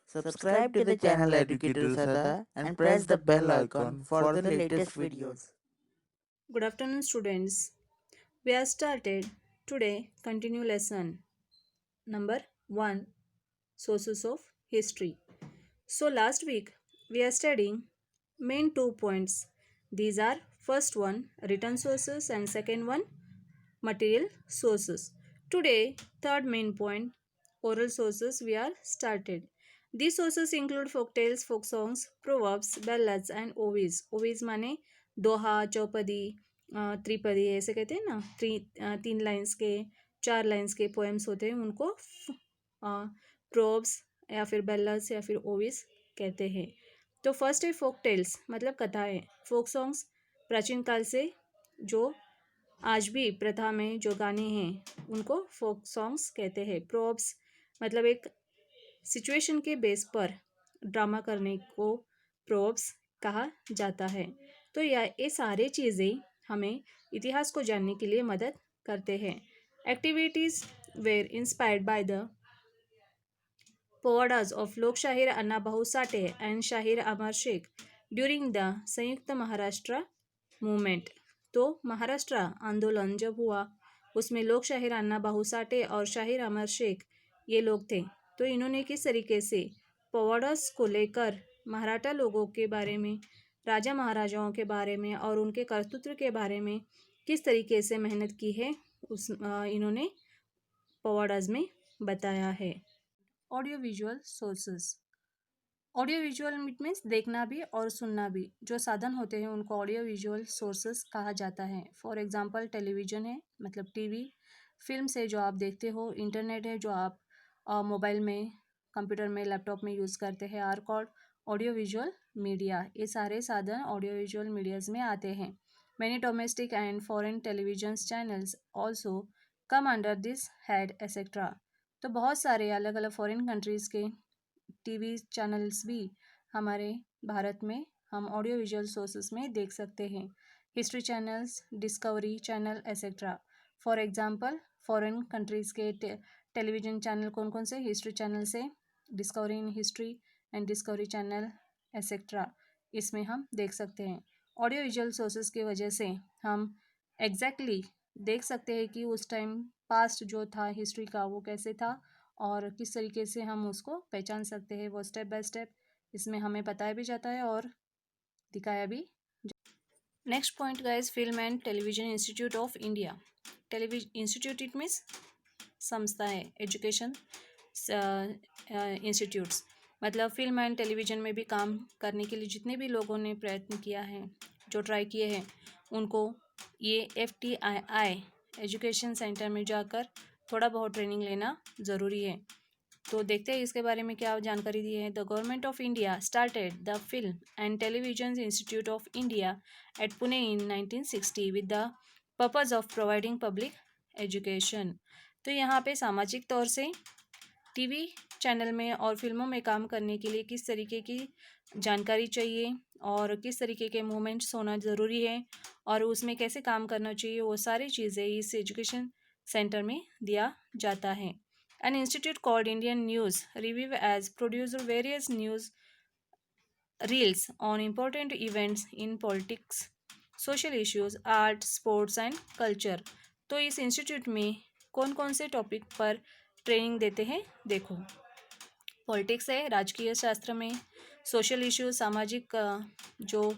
Subscribe to the channel Educator Sada and press the bell icon for the latest videos. Good afternoon, students. We are started today. Continue lesson number 1, sources of history. So last week we are studying main 2 points. These are first one written sources and second one material sources. Today third main point oral sources we are started. These sources include folk tales, folk songs, proverbs, ballads and ovis. Ovis माने दोहा, चौपदी, त्रिपदी ऐसे कहते हैं ना, 3 lines के 4 lines के poems होते हैं उनको प्रोव्स या फिर बेल्लास या फिर ओविस कहते हैं। तो फर्स्ट है फोक टेल्स मतलब कथाएं। फोक सॉन्ग्स प्राचीन काल से जो आज भी प्रथा में जो गाने हैं उनको फोक सॉन्ग्स कहते हैं। प्रोव्स मतलब एक सिचुएशन के बेस पर ड्रामा करने को प्रोव्स कहा जाता है। तो ये सारे चीज़ें हमें इतिहास को जानने के लिए मदद करते हैं। Activities were inspired by the powadas of Lok Shahir Anna Bahu Sate and Shahir Amar Sheikh during the संयुक्त महाराष्ट्र मूवमेंट। तो महाराष्ट्र आंदोलन जब हुआ उसमें लोक शाहिर अन्ना बाहू साठे और शाहिर अमर शेख ये लोग थे। तो इन्होंने किस तरीके से पवाडस को लेकर मराठा लोगों के बारे में, राजा महाराजाओं के बारे में और उनके कर्तृत्व के बारे में किस तरीके से मेहनत की है इन्होंने पवाडस में बताया है। Audio visual sources. Audio visual means देखना भी और सुनना भी, जो साधन होते हैं उनको ऑडियो विजुअल सोर्सेस कहा जाता है। फॉर एग्जांपल टेलीविज़न है मतलब टीवी, फिल्म्स है जो आप देखते हो, इंटरनेट है जो आप मोबाइल में, कंप्यूटर में, लैपटॉप में यूज़ करते हैं, are called audio visual media. ये सारे साधन ऑडियो विजुअल मीडियाज़ में आते हैं। Many domestic and foreign television channels also come under this head etcetera. तो बहुत सारे अलग अलग फॉरेन कंट्रीज़ के टीवी चैनल्स भी हमारे भारत में हम ऑडियो विजुअल सोर्सेस में देख सकते हैं। History channels, discovery channel etcetera. For example foreign countries के टेलीविज़न चैनल कौन कौन से? हिस्ट्री चैनल से discovery in history and discovery channel etcetera, इसमें हम देख सकते हैं। ऑडियो विजुअल सोर्सेस की वजह से हम एग्जैक्टली देख सकते हैं कि उस टाइम पास्ट जो था हिस्ट्री का वो कैसे था और किस तरीके से हम उसको पहचान सकते हैं। वो स्टेप बाय स्टेप इसमें हमें बताया भी जाता है और दिखाया भी। Next point guys, film and television institute of India. Television institute it means संस्था है, एजुकेशन इंस्टीट्यूट्स मतलब फिल्म एंड टेलीविज़न में भी काम करने के लिए जितने भी लोगों ने प्रयत्न किया है, जो ट्राई किए हैं, उनको ये FTII एजुकेशन सेंटर में जाकर थोड़ा बहुत ट्रेनिंग लेना ज़रूरी है। तो देखते हैं इसके बारे में क्या जानकारी दी है। The government of India started the film and television institute of India at Pune in 1960 with the purpose of providing public education. तो यहाँ पे सामाजिक तौर से टीवी चैनल में और फिल्मों में काम करने के लिए किस तरीके की जानकारी चाहिए और किस तरीके के मूवमेंट्स होना ज़रूरी है और उसमें कैसे काम करना चाहिए, वो सारी चीज़ें इस एजुकेशन सेंटर में दिया जाता है। An institute called Indian news review as producer various news reels on important events in politics, social issues, art, sports and culture. तो इस इंस्टीट्यूट में कौन कौन से टॉपिक पर ट्रेनिंग देते हैं देखो। पॉलिटिक्स है राजकीय शास्त्र में, सोशल इश्यूज सामाजिक जो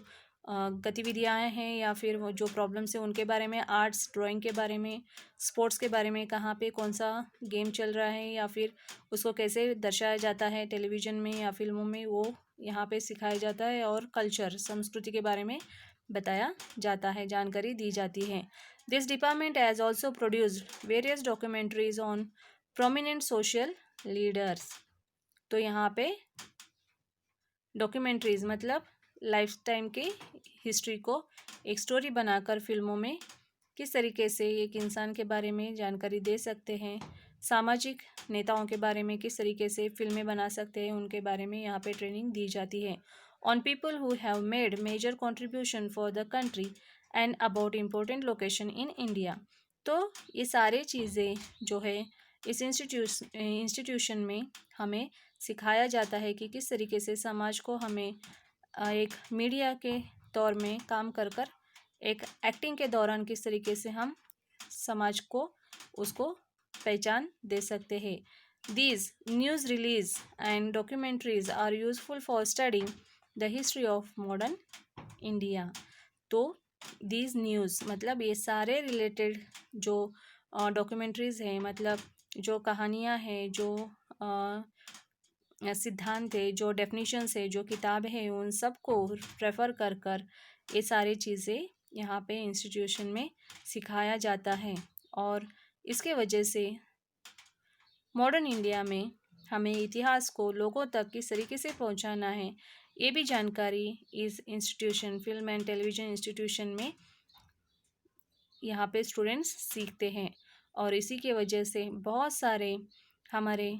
गतिविधियाँ हैं या फिर वो जो प्रॉब्लम्स हैं उनके बारे में, आर्ट्स ड्राइंग के बारे में, स्पोर्ट्स के बारे में, कहाँ पे कौन सा गेम चल रहा है या फिर उसको कैसे दर्शाया जाता है टेलीविज़न में या फिल्मों में, वो यहाँ पे सिखाया जाता है। और कल्चर संस्कृति के बारे में बताया जाता है, जानकारी दी जाती है। This department has also produced various documentaries on prominent social leaders. तो यहाँ पे डॉक्यूमेंट्रीज मतलब लाइफ टाइम के हिस्ट्री को एक स्टोरी बनाकर फिल्मों में किस तरीके से एक इंसान के बारे में जानकारी दे सकते हैं, सामाजिक नेताओं के बारे में किस तरीके से फिल्में बना सकते हैं, उनके बारे में यहाँ पे ट्रेनिंग दी जाती है। On people who have made major contribution for the country and about important location in India. तो ये सारे चीज़ें जो है इस इंस्टीट्यूशन में हमें सिखाया जाता है कि किस तरीके से समाज को हमें एक मीडिया के तौर में काम कर कर एक एक्टिंग के दौरान किस तरीके से हम समाज को उसको पहचान दे सकते हैं. These news release and documentaries are useful for studying the history of modern India. तो these न्यूज़ मतलब ये सारे रिलेटेड जो डॉक्यूमेंट्रीज़ हैं, मतलब जो कहानियाँ हैं, जो सिद्धांत है, जो डेफिनेशंस है, जो किताब है, उन सब को रेफ़र कर कर ये सारी चीज़ें यहाँ पे इंस्टीट्यूशन में सिखाया जाता है. और इसके वजह से मॉडर्न इंडिया में हमें इतिहास को लोगों तक किस तरीके से पहुंचाना है, ये भी जानकारी इस institution film and television institution में यहाँ पे स्टूडेंट्स सीखते हैं. और इसी के वजह से बहुत सारे हमारे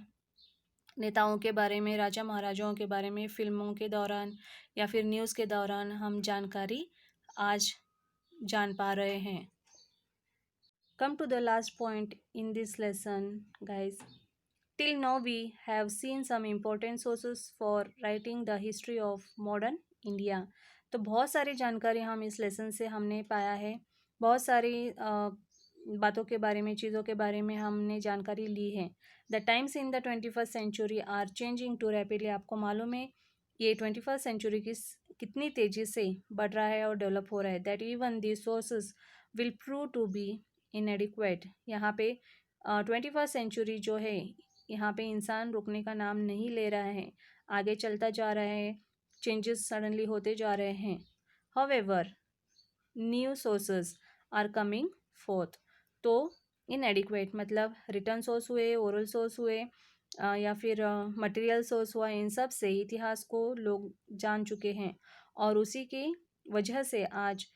नेताओं के बारे में, राजा महाराजाओं के बारे में फिल्मों के दौरान या फिर न्यूज़ के दौरान हम जानकारी आज जान पा रहे हैं. Come to the last point in this lesson, guys. Till now, we have seen some important sources for writing the history of modern India. तो बहुत सारी जानकारी हम इस लेसन से हमने पाया है. बहुत सारी बातों के बारे में, चीज़ों के बारे में हमने जानकारी ली है. The times in the 21st century are changing too rapidly. आपको मालूम है ये 21st सेंचुरी कितनी तेज़ी से बढ़ रहा है और डेवलप हो रहा है. That even the sources will prove to be inadequate. यहाँ पे 21st सेंचुरी जो है, यहाँ पे इंसान रुकने का नाम नहीं ले रहा है, आगे चलता जा रहा है, चेंजेस सडनली होते जा रहे हैं. However new sources are coming forth. तो इनएडिक्वेट मतलब रिटर्न सोर्स हुए, ओरल सोर्स हुए या फिर मटेरियल सोर्स हुआ, इन सब से इतिहास को लोग जान चुके हैं और उसी की वजह से आज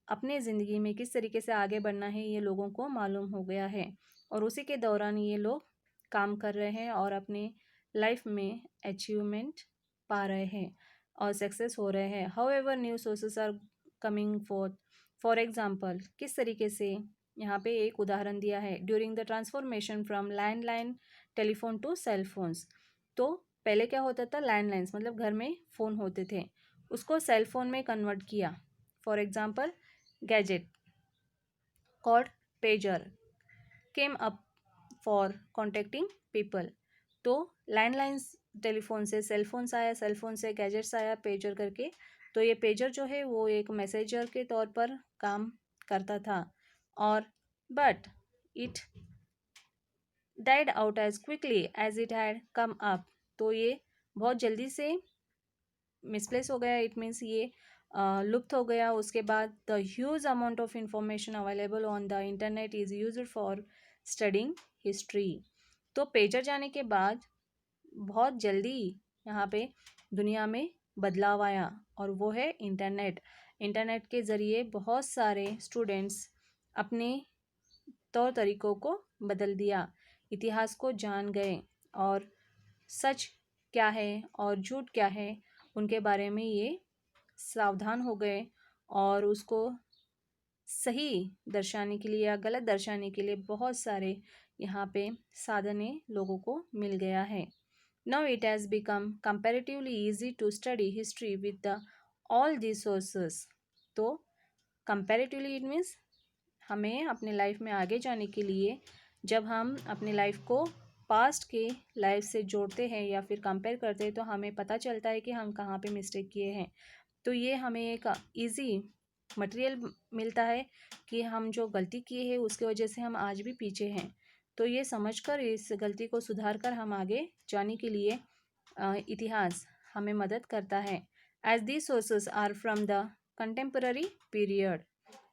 अपने ज़िंदगी में किस तरीके से आगे बढ़ना है ये लोगों को मालूम हो गया है. और उसी के दौरान ये लोग काम कर रहे हैं और अपने लाइफ में अचीवमेंट पा रहे हैं और सक्सेस हो रहे हैं. However new sources are coming forth. For example, किस तरीके से यहाँ पे एक उदाहरण दिया है. During the transformation from landline telephone to cell phones. तो पहले क्या होता था, लैंडलाइंस मतलब घर में फ़ोन होते थे, उसको सेल फोन में कन्वर्ट किया. For example, gadget called pager came up for contacting people. तो लैंडलाइंस टेलीफोन से सेल फोन्स आया, सेल फोन से गैजेट्स आया पेजर करके. तो ये पेजर जो है वो एक मैसेजर के तौर पर काम करता था और but it died out as quickly as it had come up. तो ये बहुत जल्दी से मिसप्लेस हो गया. इट मीन्स ये लुप्त हो गया. उसके बाद the huge amount of information available on the internet is used for studying history. तो पेजर जाने के बाद बहुत जल्दी यहाँ पे दुनिया में बदलाव आया और वो है इंटरनेट. इंटरनेट के ज़रिए बहुत सारे स्टूडेंट्स अपने तौर तरीक़ों को बदल दिया, इतिहास को जान गए और सच क्या है और झूठ क्या है उनके बारे में ये सावधान हो गए और उसको सही दर्शाने के लिए या गलत दर्शाने के लिए बहुत सारे यहाँ पे साधने लोगों को मिल गया है. Now it has become comparatively easy to study history with all these sources. तो comparatively it means हमें अपने लाइफ में आगे जाने के लिए जब हम अपने लाइफ को पास्ट के लाइफ से जोड़ते हैं या फिर कंपेयर करते हैं तो हमें पता चलता है कि हम कहाँ पे मिस्टेक किए हैं. तो ये हमें एक इजी मटेरियल मिलता है कि हम जो गलती किए हैं उसकी वजह से हम आज भी पीछे हैं. तो ये समझकर इस गलती को सुधार कर हम आगे जाने के लिए इतिहास हमें मदद करता है. As these sources are from the contemporary period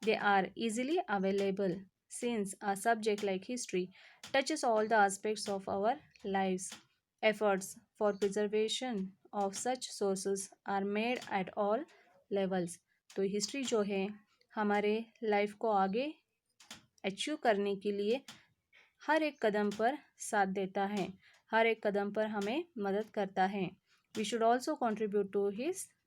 they are easily available since a subject like history touches all the aspects of our lives. Efforts for preservation of such sources are made at all levels. तो history जो है हमारे life को आगे achieve करने के लिए हर एक कदम पर साथ देता है, हर एक कदम पर हमें मदद करता है. We should also contribute to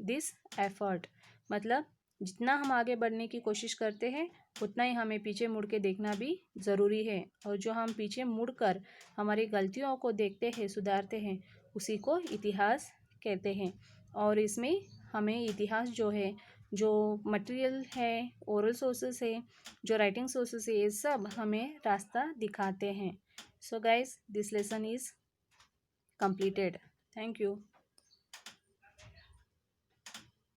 this effort. मतलब जितना हम आगे बढ़ने की कोशिश करते हैं उतना ही हमें पीछे मुड़ के देखना भी ज़रूरी है, और जो हम पीछे मुड़कर हमारी गलतियों को देखते हैं, सुधारते हैं, उसी को इतिहास कहते हैं। और इसमें हमें इतिहास जो है, जो मटेरियल है, ओरल सोर्सेस है, जो राइटिंग सोर्सेस है, ये सब हमें रास्ता दिखाते हैं। So guys, this lesson is completed. Thank you.